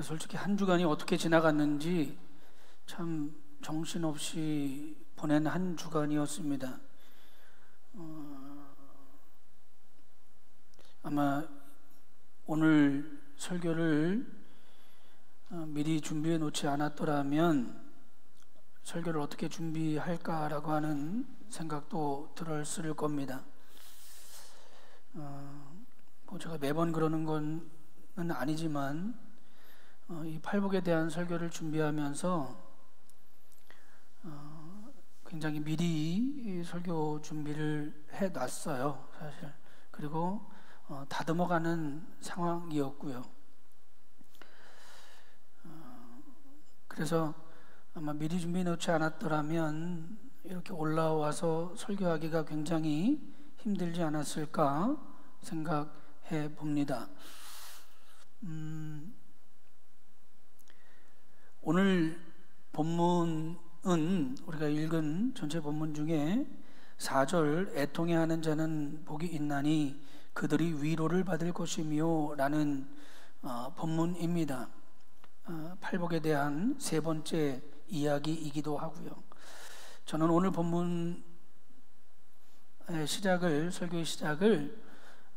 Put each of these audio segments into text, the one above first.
솔직히 한 주간이 어떻게 지나갔는지 참 정신없이 보낸 한 주간이었습니다. 아마 오늘 설교를 미리 준비해 놓지 않았더라면 설교를 어떻게 준비할까라고 하는 생각도 들었을 겁니다. 제가 매번 그러는 건 아니지만 이 팔복에 대한 설교를 준비하면서 굉장히 미리 설교 준비를 해놨어요, 사실. 그리고 다듬어가는 상황이었고요. 그래서 아마 미리 준비해 놓지 않았더라면 이렇게 올라와서 설교하기가 굉장히 힘들지 않았을까 생각해 봅니다. 오늘 본문은 우리가 읽은 전체 본문 중에 4절 애통해 하는 자는 복이 있나니 그들이 위로를 받을 것이며 라는 본문입니다. 팔복에 대한 세 번째 이야기이기도 하고요. 저는 오늘 본문의 설교의 시작을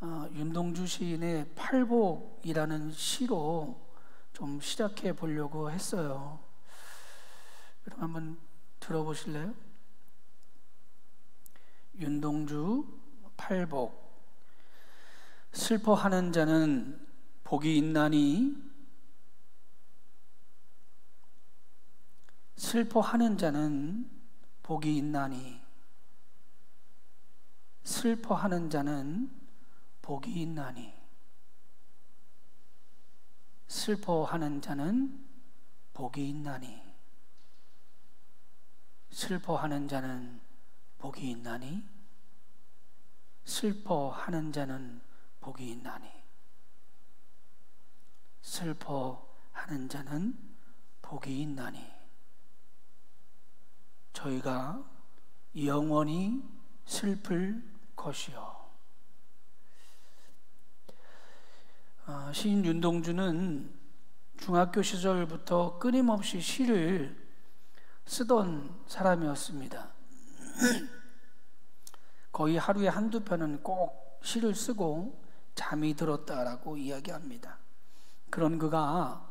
윤동주 시인의 팔복이라는 시로 좀 시작해 보려고 했어요. 여러분 한번 들어보실래요? 윤동주 팔복. 슬퍼하는 자는 복이 있나니 슬퍼하는 자는 복이 있나니 슬퍼하는 자는 복이 있나니 슬퍼하는 자는 복이 있나니 슬퍼하는 자는 복이 있나니 슬퍼하는 자는 복이 있나니 슬퍼하는 자는 복이 있나니 저희가 영원히 슬플 것이요. 시인 윤동주는 중학교 시절부터 끊임없이 시를 쓰던 사람이었습니다. 거의 하루에 한두 편은 꼭 시를 쓰고 잠이 들었다라고 이야기합니다. 그런 그가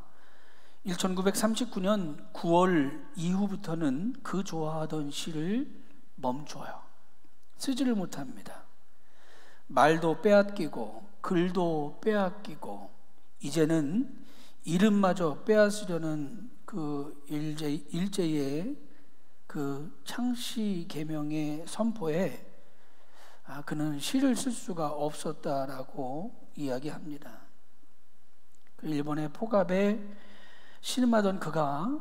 1939년 9월 이후부터는 그 좋아하던 시를 멈춰요. 쓰지를 못합니다. 말도 빼앗기고 글도 빼앗기고 이제는 이름마저 빼앗으려는 그 일제의 그 창시 계명의 선포에 그는 시를 쓸 수가 없었다라고 이야기합니다. 그 일본의 포갑에 신음하던 그가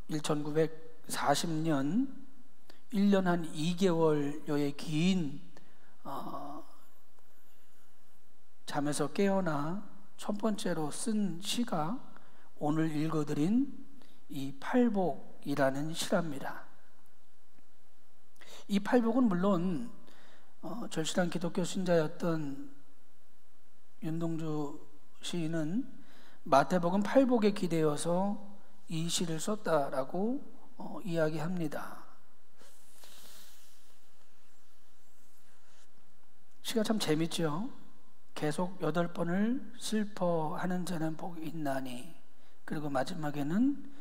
1940년 1년 한 2개월여의 긴 잠에서 깨어나 첫 번째로 쓴 시가 오늘 읽어드린 이 팔복이라는 시랍니다. 이 팔복은 물론 절실한 기독교 신자였던 윤동주 시인은 마태복음 팔복에 기대어서 이 시를 썼다라고 이야기합니다. 시가 참 재밌죠. 계속 8번을 슬퍼하는 자는 복이 있나니, 그리고 마지막에는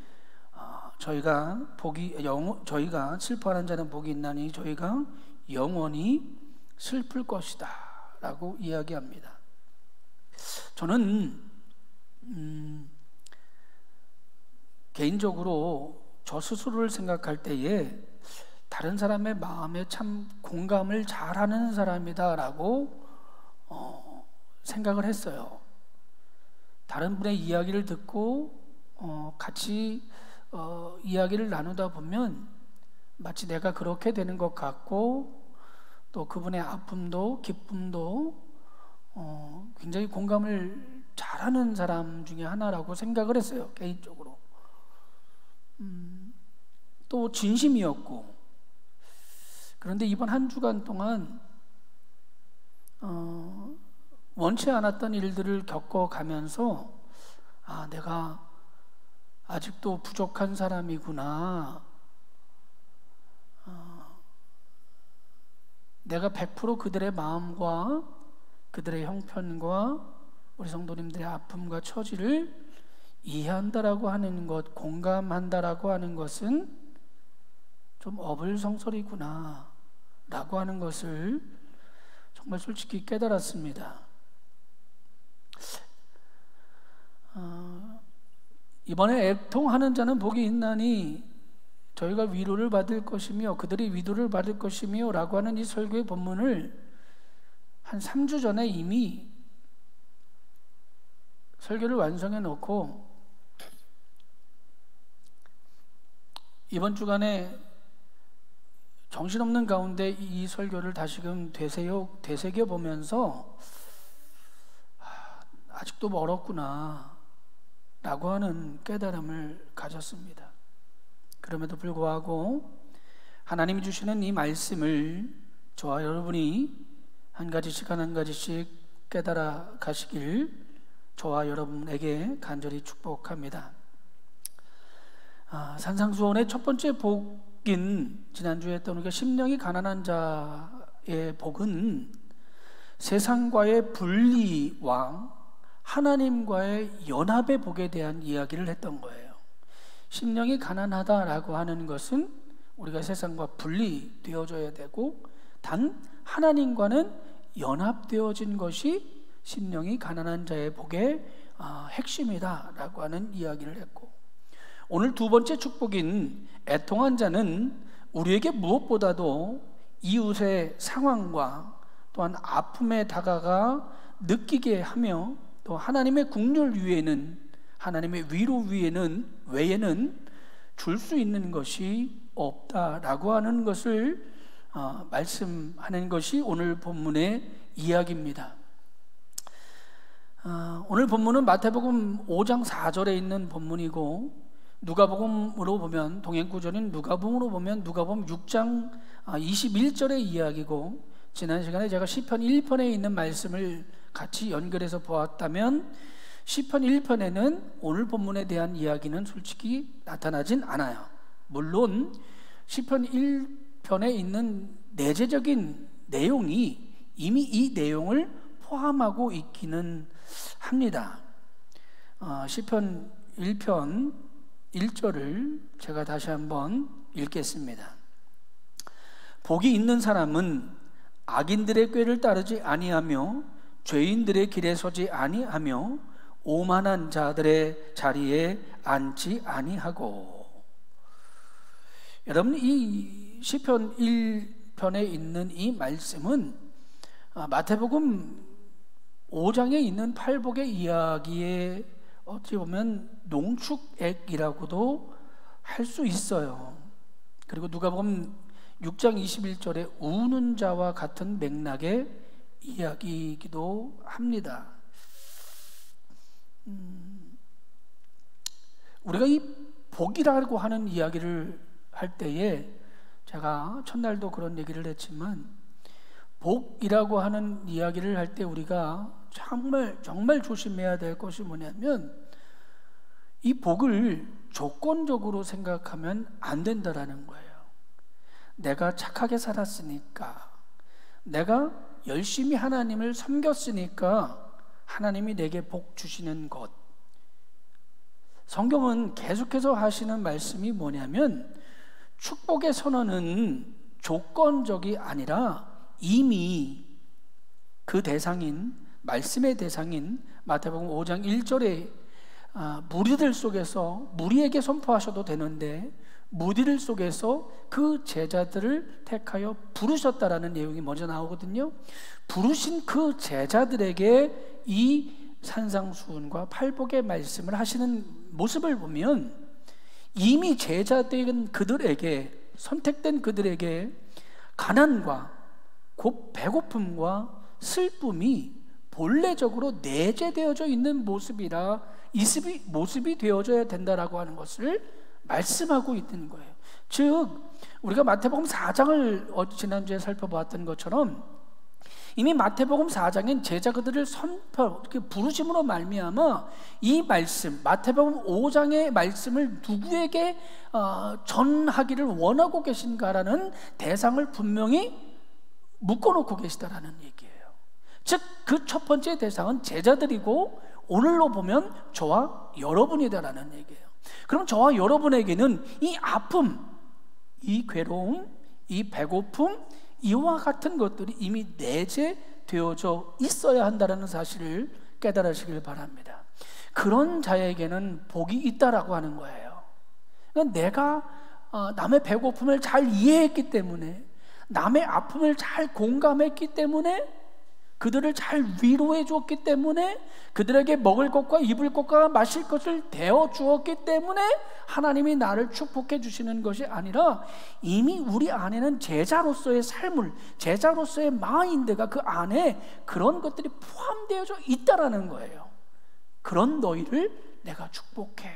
저희가 슬퍼하는 자는 복이 있나니 저희가 영원히 슬플 것이다 라고 이야기합니다. 저는 개인적으로 저 스스로를 생각할 때에 다른 사람의 마음에 참 공감을 잘하는 사람이다 라고 생각을 했어요. 다른 분의 이야기를 듣고 같이 이야기를 나누다 보면 마치 내가 그렇게 되는 것 같고 또 그분의 아픔도 기쁨도 굉장히 공감을 잘하는 사람 중에 하나라고 생각을 했어요, 개인적으로. 또 진심이었고. 그런데 이번 한 주간 동안 원치 않았던 일들을 겪어가면서 내가 아직도 부족한 사람이구나. 내가 100% 그들의 마음과 그들의 형편과 우리 성도님들의 아픔과 처지를 이해한다라고 하는 것, 공감한다라고 하는 것은 좀 어불성설이구나 라고 하는 것을 정말 솔직히 깨달았습니다. 이번에 애통하는 자는 복이 있나니 저희가 위로를 받을 것이며 그들이 위로를 받을 것이며 라고 하는 이 설교의 본문을 한 3주 전에 이미 설교를 완성해 놓고 이번 주간에 정신없는 가운데 이 설교를 다시금 되새겨 보면서 아직도 멀었구나 라고 하는 깨달음을 가졌습니다. 그럼에도 불구하고 하나님이 주시는 이 말씀을 저와 여러분이 한 가지씩 깨달아 가시길 저와 여러분에게 간절히 축복합니다. 산상수훈의 첫 번째 복인, 지난주에 했던 우리가 심령이 가난한 자의 복은 세상과의 분리와 하나님과의 연합의 복에 대한 이야기를 했던 거예요. 심령이 가난하다라고 하는 것은 우리가 세상과 분리되어져야 되고 단 하나님과는 연합되어진 것이 심령이 가난한 자의 복의 핵심이다라고 하는 이야기를 했고, 오늘 두 번째 축복인 애통한 자는 우리에게 무엇보다도 이웃의 상황과 또한 아픔에 다가가 느끼게 하며 또 하나님의 국률 위에는, 하나님의 위로 외에는 줄 수 있는 것이 없다라고 하는 것을 말씀하는 것이 오늘 본문의 이야기입니다. 오늘 본문은 마태복음 5장 4절에 있는 본문이고, 누가복음으로 보면, 동행구절인 누가복음으로 보면 누가복음 6장 21절의 이야기고, 지난 시간에 제가 시편 1편에 있는 말씀을 같이 연결해서 보았다면 시편 1편에는 오늘 본문에 대한 이야기는 솔직히 나타나진 않아요. 물론 시편 1편에 있는 내재적인 내용이 이미 이 내용을 포함하고 있기는 합니다. 시편 1편 1절을 제가 다시 한번 읽겠습니다. 복이 있는 사람은 악인들의 꾀를 따르지 아니하며 죄인들의 길에 서지 아니하며 오만한 자들의 자리에 앉지 아니하고. 여러분, 이 시편 1편에 있는 이 말씀은 마태복음 5장에 있는 팔복의 이야기에 어찌 보면 농축액이라고도 할 수 있어요. 그리고 누가복음 6장 21절에 우는 자와 같은 맥락의 이야기이기도 합니다. 우리가 이 복이라고 하는 이야기를 할 때에 제가 첫날도 그런 얘기를 했지만, 복이라고 하는 이야기를 할 때 우리가 정말 조심해야 될 것이 뭐냐면, 이 복을 조건적으로 생각하면 안 된다라는 거예요. 내가 착하게 살았으니까, 내가 열심히 하나님을 섬겼으니까 하나님이 내게 복 주시는 것. 성경은 계속해서 하시는 말씀이 뭐냐면, 축복의 선언은 조건적이 아니라 이미 그 대상인, 말씀의 대상인 마태복음 5장 1절에 무리들 속에서, 무리에게 선포하셔도 되는데 무리들 속에서 그 제자들을 택하여 부르셨다라는 내용이 먼저 나오거든요. 부르신 그 제자들에게 이 산상수훈과 팔복의 말씀을 하시는 모습을 보면 이미 제자된 그들에게, 선택된 그들에게 가난과 곧 배고픔과 슬픔이 본래적으로 내재되어져 있는 모습이 되어져야 된다라고 하는 것을 말씀하고 있는 거예요. 즉 우리가 마태복음 4장을 지난주에 살펴보았던 것처럼 이미 마태복음 4장엔 제자 그들을 선포, 이렇게 부르심으로 말미암아 이 말씀, 마태복음 5장의 말씀을 누구에게 전하기를 원하고 계신가라는 대상을 분명히 묶어놓고 계시다라는 얘기예요. 즉 그 첫 번째 대상은 제자들이고 오늘로 보면 저와 여러분이다라는 얘기예요. 그럼 저와 여러분에게는 이 아픔, 이 괴로움, 이 배고픔, 이와 같은 것들이 이미 내재되어져 있어야 한다는 사실을 깨달으시길 바랍니다. 그런 자에게는 복이 있다라고 하는 거예요. 그러니까 내가 남의 배고픔을 잘 이해했기 때문에, 남의 아픔을 잘 공감했기 때문에, 그들을 잘 위로해 주었기 때문에, 그들에게 먹을 것과 입을 것과 마실 것을 대어 주었기 때문에 하나님이 나를 축복해 주시는 것이 아니라 이미 우리 안에는 제자로서의 삶을, 제자로서의 마인드가 그 안에 그런 것들이 포함되어져 있다라는 거예요. 그런 너희를 내가 축복해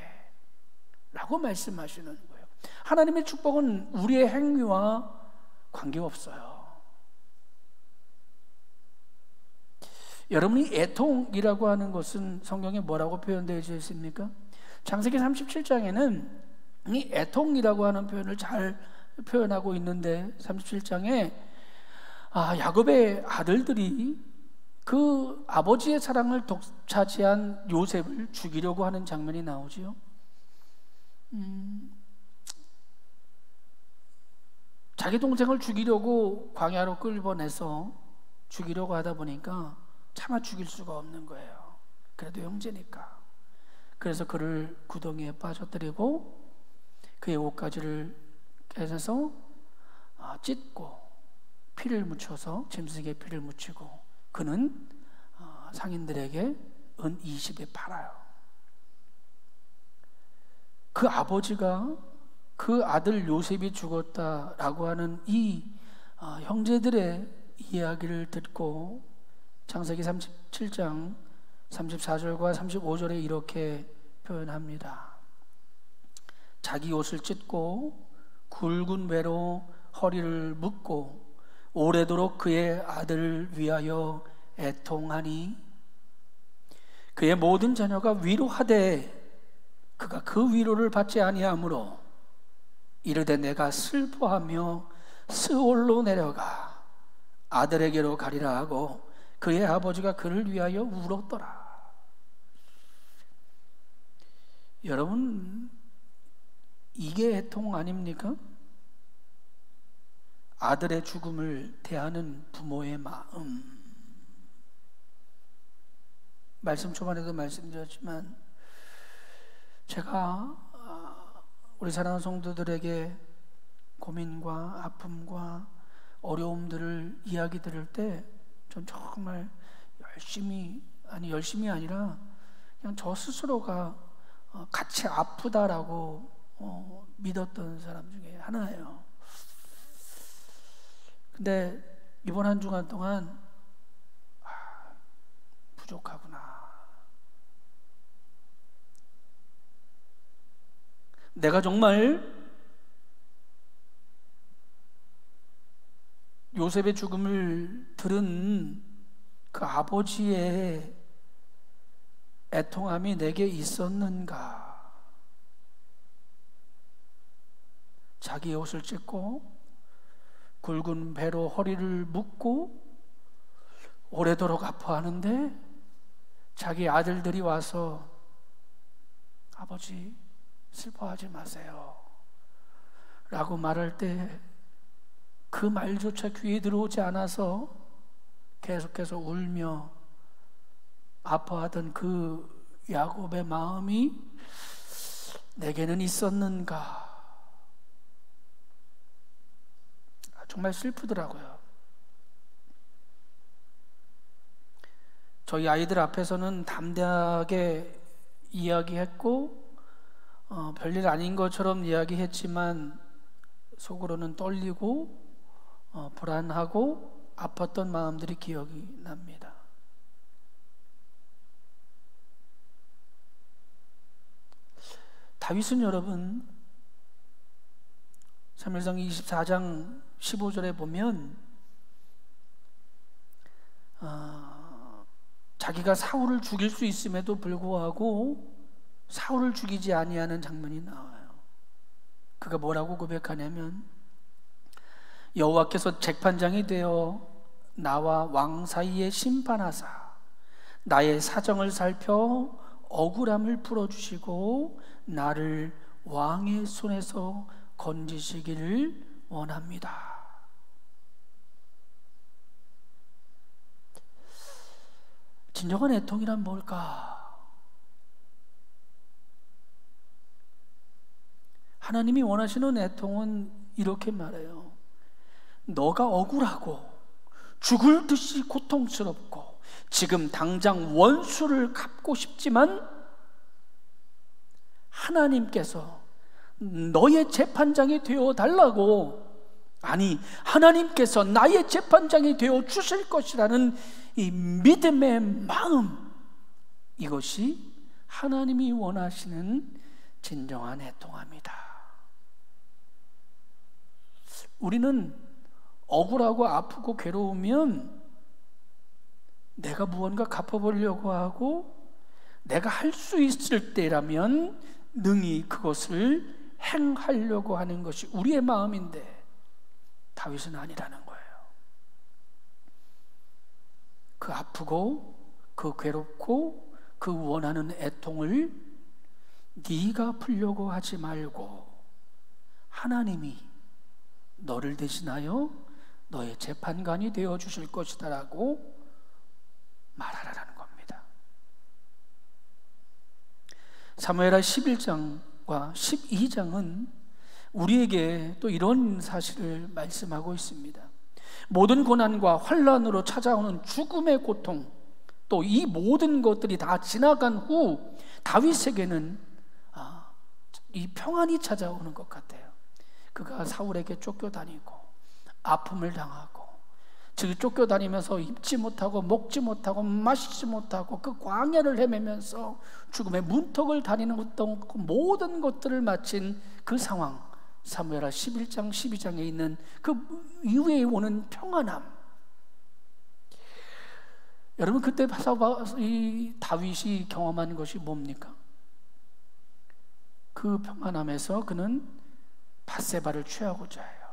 라고 말씀하시는 거예요. 하나님의 축복은 우리의 행위와 관계없어요. 여러분이 애통이라고 하는 것은 성경에 뭐라고 표현되어 있습니까? 창세기 37장에는 이 애통이라고 하는 표현을 잘 표현하고 있는데, 37장에 야곱의 아들들이 그 아버지의 사랑을 독차지한 요셉을 죽이려고 하는 장면이 나오지요. 자기 동생을 죽이려고 광야로 끌어내서 죽이려고 하다 보니까 차마 죽일 수가 없는 거예요. 그래도 형제니까. 그래서 그를 구덩이에 빠져뜨리고 그의 옷가지를 깨서 찢고 피를 묻혀서 짐승의 피를 묻히고 그는 상인들에게 은 20에 팔아요. 그 아버지가 그 아들 요셉이 죽었다라고 하는 이 형제들의 이야기를 듣고 창세기 37장 34절과 35절에 이렇게 표현합니다. 자기 옷을 찢고 굵은 배로 허리를 묶고 오래도록 그의 아들을 위하여 애통하니 그의 모든 자녀가 위로하되 그가 그 위로를 받지 아니하므로 이르되 내가 슬퍼하며 스올로 내려가 아들에게로 가리라 하고 그의 아버지가 그를 위하여 울었더라. 여러분, 이게 애통 아닙니까? 아들의 죽음을 대하는 부모의 마음. 말씀 초반에도 말씀드렸지만 제가 우리 사랑하는 성도들에게 고민과 아픔과 어려움들을 이야기 들을 때 전 정말 열심이 아니라 그냥 저 스스로가 같이 아프다라고 믿었던 사람 중에 하나예요. 근데 이번 한 주간 동안 부족하구나. 내가 정말 요셉의 죽음을 들은 그 아버지의 애통함이 내게 있었는가? 자기의 옷을 찢고 굵은 배로 허리를 묶고 오래도록 아파하는데 자기 아들들이 와서 아버지 슬퍼하지 마세요 라고 말할 때 그 말조차 귀에 들어오지 않아서 계속해서 울며 아파하던 그 야곱의 마음이 내게는 있었는가? 정말 슬프더라고요. 저희 아이들 앞에서는 담대하게 이야기했고 별일 아닌 것처럼 이야기했지만 속으로는 떨리고 불안하고 아팠던 마음들이 기억이 납니다. 다윗은 여러분 사무엘상 24장 15절에 보면 자기가 사울을 죽일 수 있음에도 불구하고 사울을 죽이지 아니하는 장면이 나와요. 그가 뭐라고 고백하냐면, 여호와께서 재판장이 되어 나와 왕 사이에 심판하사 나의 사정을 살펴 억울함을 풀어주시고 나를 왕의 손에서 건지시기를 원합니다. 진정한 애통이란 뭘까? 하나님이 원하시는 애통은 이렇게 말해요. 너가 억울하고 죽을 듯이 고통스럽고 지금 당장 원수를 갚고 싶지만 하나님께서 너의 재판장이 되어 달라고, 아니 하나님께서 나의 재판장이 되어 주실 것이라는 이 믿음의 마음, 이것이 하나님이 원하시는 진정한 애통함이다. 우리는 억울하고 아프고 괴로우면 내가 무언가 갚아보려고 하고 내가 할 수 있을 때라면 능히 그것을 행하려고 하는 것이 우리의 마음인데 다윗은 아니라는 거예요. 그 아프고 그 괴롭고 그 원하는 애통을 네가 풀려고 하지 말고 하나님이 너를 대신하여 너의 재판관이 되어 주실 것이다 라고 말하라는 겁니다. 사무엘하 11장과 12장은 우리에게 또 이런 사실을 말씀하고 있습니다. 모든 고난과 환난으로 찾아오는 죽음의 고통, 또 이 모든 것들이 다 지나간 후 다윗에게는 이 평안이 찾아오는 것 같아요. 그가 사울에게 쫓겨다니고 아픔을 당하고, 즉 쫓겨다니면서 입지 못하고 먹지 못하고 마시지 못하고 그 광야를 헤매면서 죽음의 문턱을 다니는 어떤 그 모든 것들을 마친 그 상황, 사무엘하 11장 12장에 있는 그 이후에 오는 평안함. 여러분, 그때 이 다윗이 경험한 것이 뭡니까? 그 평안함에서 그는 밧세바를 취하고자 해요.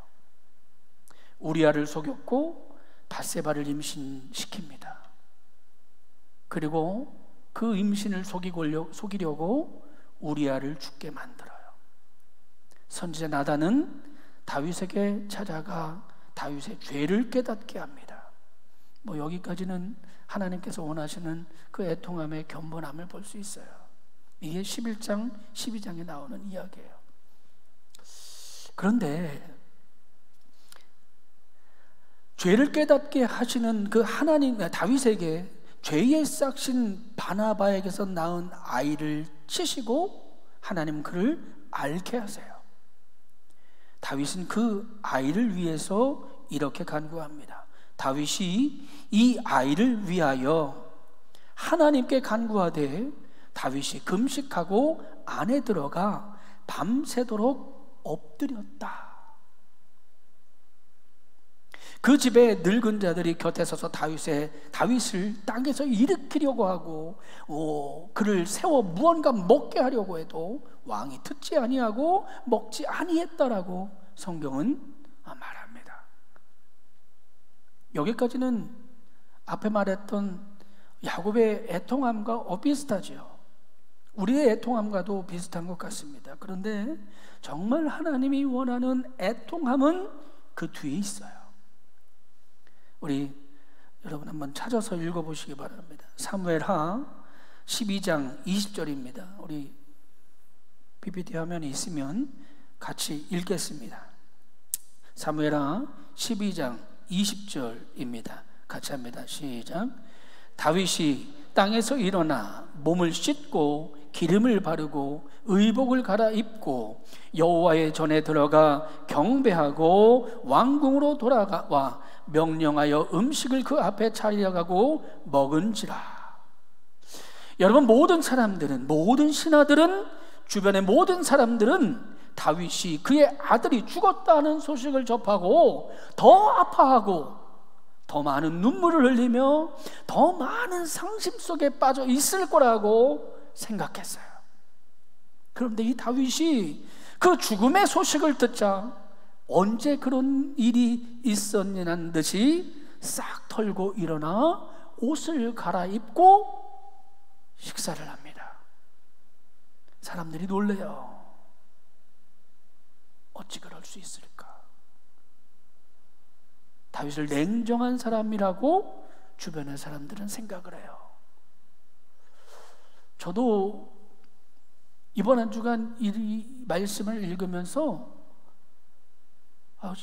우리아를 속였고 밧세바를 임신시킵니다. 그리고 그 임신을 속이려고 우리아를 죽게 만들어요. 선지자 나단은 다윗에게 찾아가 다윗의 죄를 깨닫게 합니다. 여기까지는 하나님께서 원하시는 그 애통함의 견본함을 볼 수 있어요. 이게 11장, 12장에 나오는 이야기예요. 그런데 죄를 깨닫게 하시는 그 하나님, 다윗에게 죄의 싹신 바나바에게서 낳은 아이를 치시고 하나님 그를 앓게 하세요. 다윗은 그 아이를 위해서 이렇게 간구합니다. 다윗이 이 아이를 위하여 하나님께 간구하되 다윗이 금식하고 안에 들어가 밤새도록 엎드렸다. 그 집에 늙은 자들이 곁에 서서 다윗을 땅에서 일으키려고 하고 그를 세워 무언가 먹게 하려고 해도 왕이 듣지 아니하고 먹지 아니했다라고 성경은 말합니다. 여기까지는 앞에 말했던 야곱의 애통함과 비슷하죠. 우리의 애통함과도 비슷한 것 같습니다. 그런데 정말 하나님이 원하는 애통함은 그 뒤에 있어요. 우리 여러분 한번 찾아서 읽어보시기 바랍니다. 사무엘하 12장 20절입니다. 우리 PPT 화면에 있으면 같이 읽겠습니다. 사무엘하 12장 20절입니다. 같이 합니다. 시작. 다윗이 땅에서 일어나 몸을 씻고 기름을 바르고 의복을 갈아입고 여호와의 전에 들어가 경배하고 왕궁으로 돌아와 명령하여 음식을 그 앞에 차려가고 먹은지라. 여러분, 모든 사람들은, 모든 신하들은, 주변의 모든 사람들은 다윗이 그의 아들이 죽었다는 소식을 접하고 더 아파하고 더 많은 눈물을 흘리며 더 많은 상심 속에 빠져 있을 거라고 생각했어요. 그런데 이 다윗이 그 죽음의 소식을 듣자 언제 그런 일이 있었냐는 듯이 싹 털고 일어나 옷을 갈아입고 식사를 합니다. 사람들이 놀래요. 어찌 그럴 수 있을까? 다윗을 냉정한 사람이라고 주변의 사람들은 생각을 해요. 저도 이번 한 주간 이 말씀을 읽으면서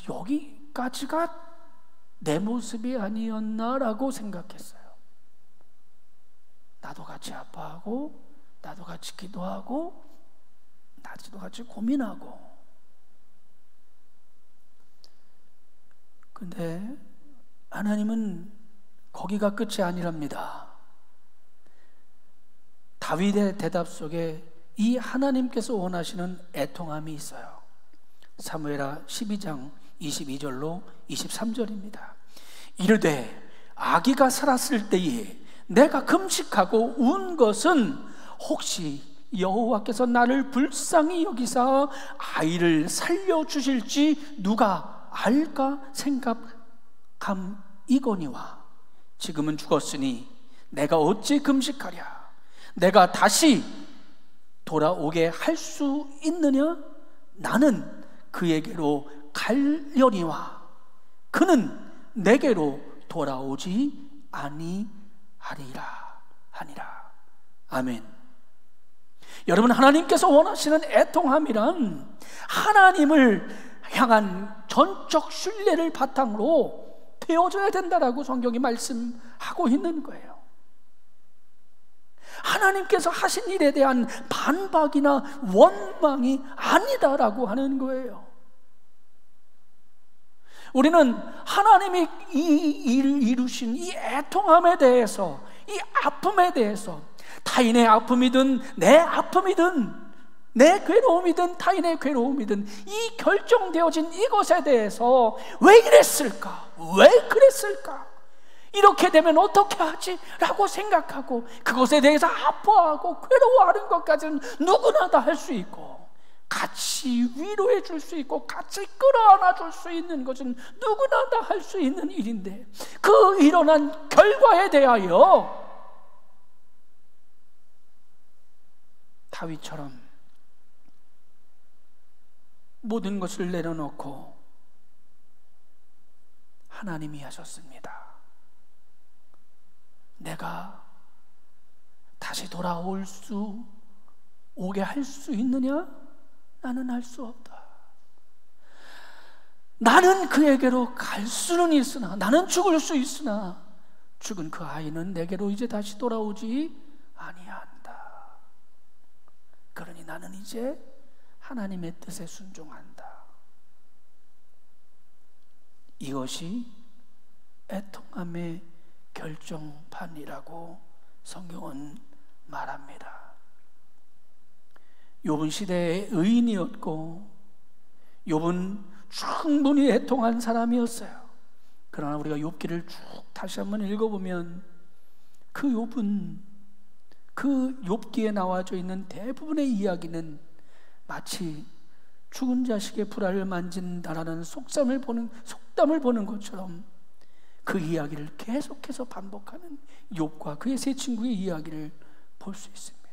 여기까지가 내 모습이 아니었나라고 생각했어요. 나도 같이 아파하고, 나도 같이 기도하고, 나도 같이 고민하고. 근데 하나님은 거기가 끝이 아니랍니다. 다윗의 대답 속에 이 하나님께서 원하시는 애통함이 있어요. 사무엘하 12장 22절로 23절입니다. 이르되 아기가 살았을 때에 내가 금식하고 운 것은 혹시 여호와께서 나를 불쌍히 여기사 아이를 살려주실지 누가 알까 생각함이거니와 지금은 죽었으니 내가 어찌 금식하랴? 내가 다시 돌아오게 할 수 있느냐? 나는 그에게로 가려니와 그는 내게로 돌아오지 아니하리라 하니라. 아멘. 여러분, 하나님께서 원하시는 애통함이란 하나님을 향한 전적 신뢰를 바탕으로 되어져야 된다라고 성경이 말씀하고 있는 거예요. 하나님께서 하신 일에 대한 반박이나 원망이 아니다라고 하는 거예요. 우리는 하나님이 이 일을 이루신 이 애통함에 대해서, 이 아픔에 대해서, 타인의 아픔이든 내 아픔이든 내 괴로움이든 타인의 괴로움이든 이 결정되어진 이것에 대해서 왜 이랬을까? 왜 그랬을까? 이렇게 되면 어떻게 하지? 라고 생각하고 그것에 대해서 아파하고 괴로워하는 것까지는 누구나 다 할 수 있고, 같이 위로해 줄 수 있고 같이 끌어안아 줄 수 있는 것은 누구나 다 할 수 있는 일인데, 그 일어난 결과에 대하여 다윗처럼 모든 것을 내려놓고 하나님이 하셨습니다. 내가 다시 오게 할 수 있느냐? 나는 할 수 없다. 나는 그에게로 갈 수는 있으나, 나는 죽을 수 있으나 죽은 그 아이는 내게로 이제 다시 돌아오지 아니한다. 그러니 나는 이제 하나님의 뜻에 순종한다. 이것이 애통함의 결정판이라고 성경은 말합니다. 욥은 시대의 의인이었고 욥은 충분히 애통한 사람이었어요. 그러나 우리가 욥기를 쭉 다시 한번 읽어보면 그 욥은, 그 욥기에 나와져 있는 대부분의 이야기는 마치 죽은 자식의 불알을 만진다라는 속담을 보는 것처럼 그 이야기를 계속해서 반복하는 욥과 그의 세 친구의 이야기를 볼 수 있습니다.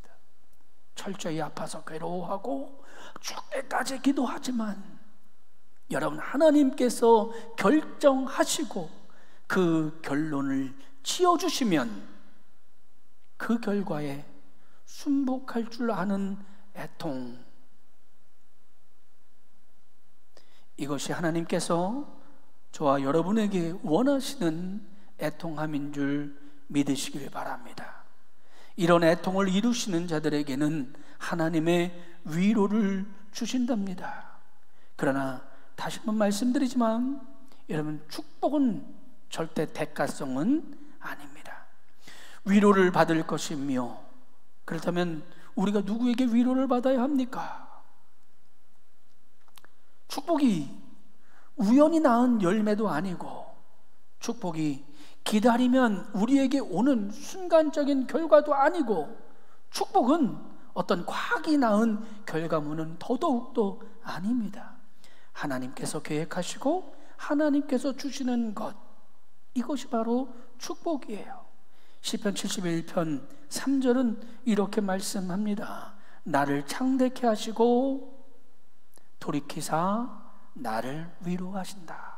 철저히 아파서 괴로워하고 죽기까지 기도하지만 여러분, 하나님께서 결정하시고 그 결론을 지어주시면 그 결과에 순복할 줄 아는 애통, 이것이 하나님께서 저와 여러분에게 원하시는 애통함인 줄 믿으시길 바랍니다. 이런 애통을 이루시는 자들에게는 하나님의 위로를 주신답니다. 그러나 다시 한번 말씀드리지만 여러분, 축복은 절대 대가성은 아닙니다. 위로를 받을 것이며, 그렇다면 우리가 누구에게 위로를 받아야 합니까? 축복이 우연히 낳은 열매도 아니고 축복이 기다리면 우리에게 오는 순간적인 결과도 아니고, 축복은 어떤 과학이 낳은 결과물은 더더욱도 아닙니다. 하나님께서 계획하시고 하나님께서 주시는 것, 이것이 바로 축복이에요. 시편 71편 3절은 이렇게 말씀합니다. 나를 창대케 하시고 돌이키사 나를 위로하신다.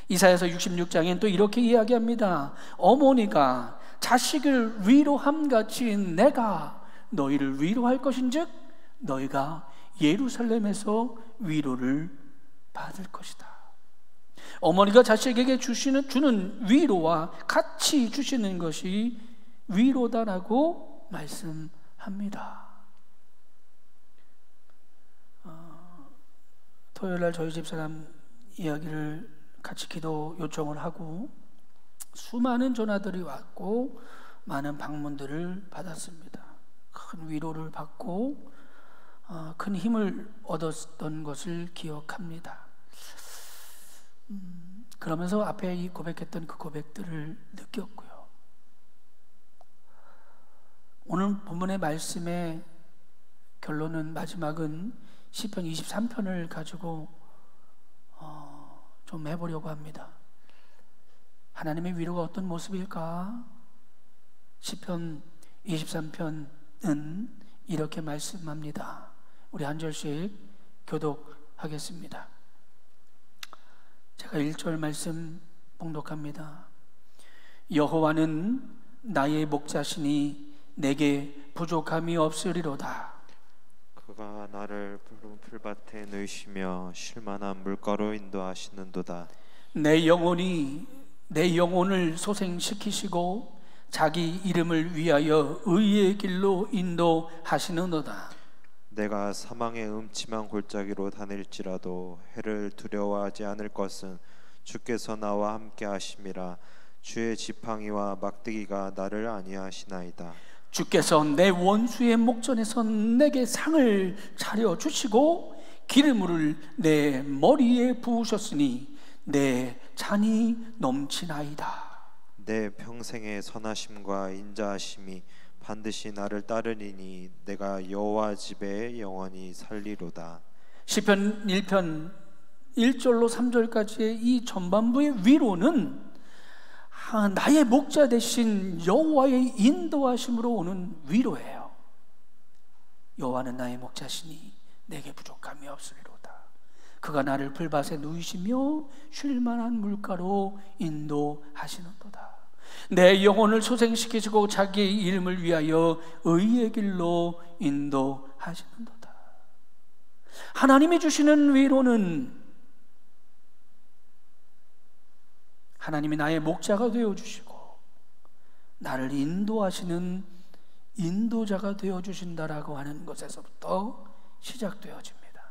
이사야서 66장엔 또 이렇게 이야기합니다. 어머니가 자식을 위로함같이 내가 너희를 위로할 것인즉 너희가 예루살렘에서 위로를 받을 것이다. 어머니가 자식에게 주는 위로와 같이 주시는 것이 위로다라고 말씀합니다. 토요일날 저희 집사람 이야기를 같이 기도 요청을 하고 수많은 전화들이 왔고 많은 방문들을 받았습니다. 큰 위로를 받고 큰 힘을 얻었던 것을 기억합니다. 그러면서 앞에 이 고백했던 그 고백들을 느꼈고요. 오늘 본문의 말씀의 결론은, 마지막은 시편 23편을 가지고 좀 해보려고 합니다. 하나님의 위로가 어떤 모습일까? 시편 23편은 이렇게 말씀합니다. 우리 한 절씩 교독하겠습니다. 제가 1절 말씀 봉독합니다. 여호와는 나의 목자시니 내게 부족함이 없으리로다. 그가 나를 푸른 풀밭에 누이시며 쉴만한 물가로 인도하시는도다. 내 영혼을 소생시키시고 자기 이름을 위하여 의의 길로 인도하시는도다. 내가 사망의 음침한 골짜기로 다닐지라도 해를 두려워하지 않을 것은 주께서 나와 함께 하심이라. 주의 지팡이와 막대기가 나를 안위하시나이다. 주께서 내 원수의 목전에서 내게 상을 차려주시고 기름을 내 머리에 부으셨으니 내 잔이 넘치나이다. 내 평생의 선하심과 인자하심이 반드시 나를 따르리니 내가 여호와 집에 영원히 살리로다. 시편 1편 1절로 3절까지의 이 전반부의 위로는 나의 목자 되신 여호와의 인도하심으로 오는 위로예요. 여호와는 나의 목자시니 내게 부족함이 없으리로다. 그가 나를 풀밭에 누이시며 쉴만한 물가로 인도하시는도다. 내 영혼을 소생시키시고 자기의 이름을 위하여 의의 길로 인도하시는도다. 하나님이 주시는 위로는 하나님이 나의 목자가 되어주시고 나를 인도하시는 인도자가 되어주신다라고 하는 것에서부터 시작되어집니다.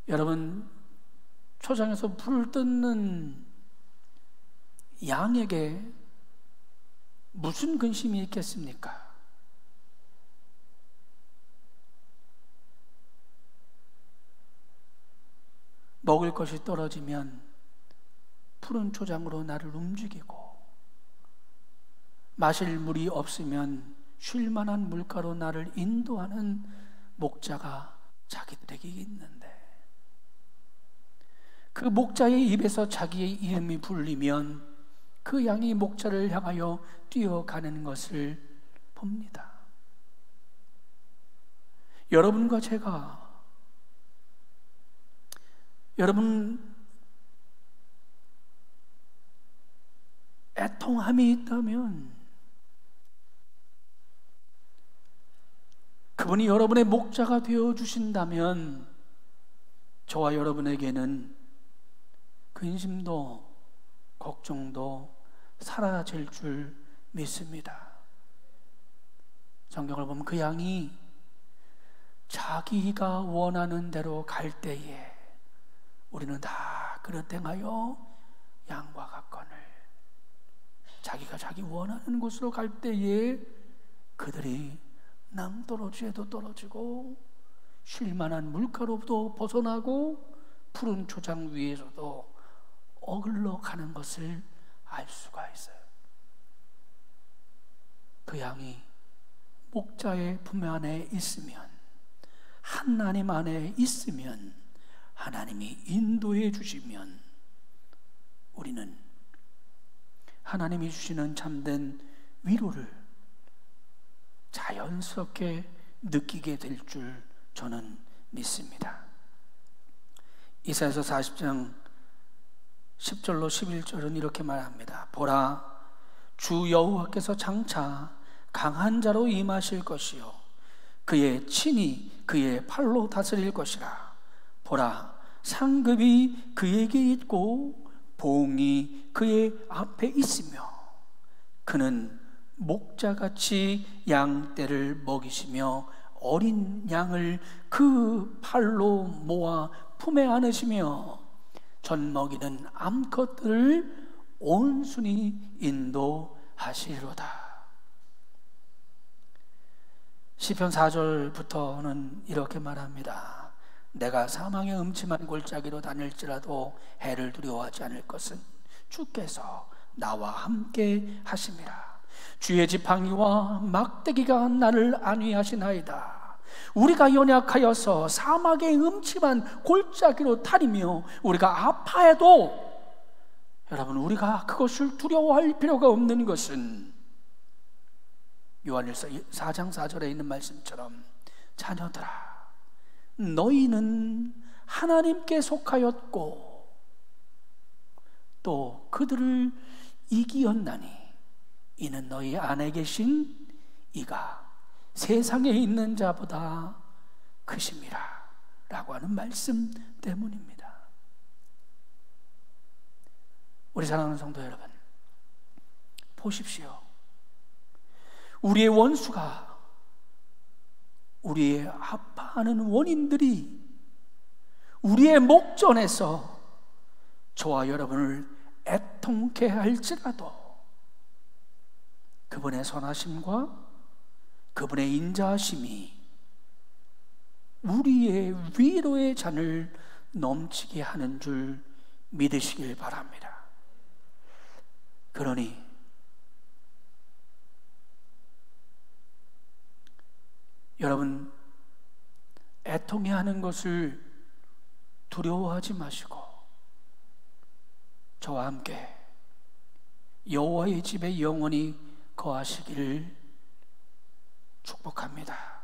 여러분, 초장에서 불을 뜯는 양에게 무슨 근심이 있겠습니까? 먹을 것이 떨어지면 푸른 초장으로 나를 움직이고, 마실 물이 없으면 쉴 만한 물가로 나를 인도하는 목자가 자기들에게 있는데, 그 목자의 입에서 자기의 이름이 불리면 그 양이 목자를 향하여 뛰어가는 것을 봅니다. 여러분과 제가, 여러분 애통함이 있다면 그분이 여러분의 목자가 되어주신다면 저와 여러분에게는 근심도 걱정도 사라질 줄 믿습니다. 성경을 보면 그 양이 자기가 원하는 대로 갈 때에 우리는 다 그릇 행하여 양과 같거늘, 자기가 자기 원하는 곳으로 갈 때에 그들이 낭떠러지에도 떨어지고 쉴만한 물가로도 벗어나고 푸른 초장 위에서도 어글러 가는 것을 알 수가 있어요. 그 양이 목자의 품 안에 있으면, 하나님 안에 있으면, 하나님이 인도해 주시면 우리는 하나님이 주시는 참된 위로를 자연스럽게 느끼게 될 줄 저는 믿습니다. 이사야서 40장 10절로 11절은 이렇게 말합니다. 보라, 주 여호와께서 장차 강한 자로 임하실 것이요 그의 친히 그의 팔로 다스릴 것이라. 보라, 상급이 그에게 있고 보응이 그의 앞에 있으며 그는 목자같이 양떼를 먹이시며 어린 양을 그 팔로 모아 품에 안으시며 젖먹이는 암컷들을 온순히 인도하시리로다. 시편 4절부터는 이렇게 말합니다. 내가 사망의 음침한 골짜기로 다닐지라도 해를 두려워하지 않을 것은 주께서 나와 함께 하심이라. 주의 지팡이와 막대기가 나를 안위하시나이다. 우리가 연약하여서 사막의 음침한 골짜기로 다니며 우리가 아파해도 여러분, 우리가 그것을 두려워할 필요가 없는 것은 요한일서 4장 4절에 있는 말씀처럼 자녀들아, 너희는 하나님께 속하였고 또 그들을 이기었나니 이는 너희 안에 계신 이가 세상에 있는 자보다 크심이라 라고 하는 말씀 때문입니다. 우리 사랑하는 성도 여러분, 보십시오. 우리의 원수가, 우리의 아파하는 원인들이 우리의 목전에서 저와 여러분을 애통케 할지라도 그분의 선하심과 그분의 인자하심이 우리의 위로의 잔을 넘치게 하는 줄 믿으시길 바랍니다. 그러니 여러분, 애통해하는 것을 두려워하지 마시고 저와 함께 여호와의 집에 영원히 거하시기를 축복합니다.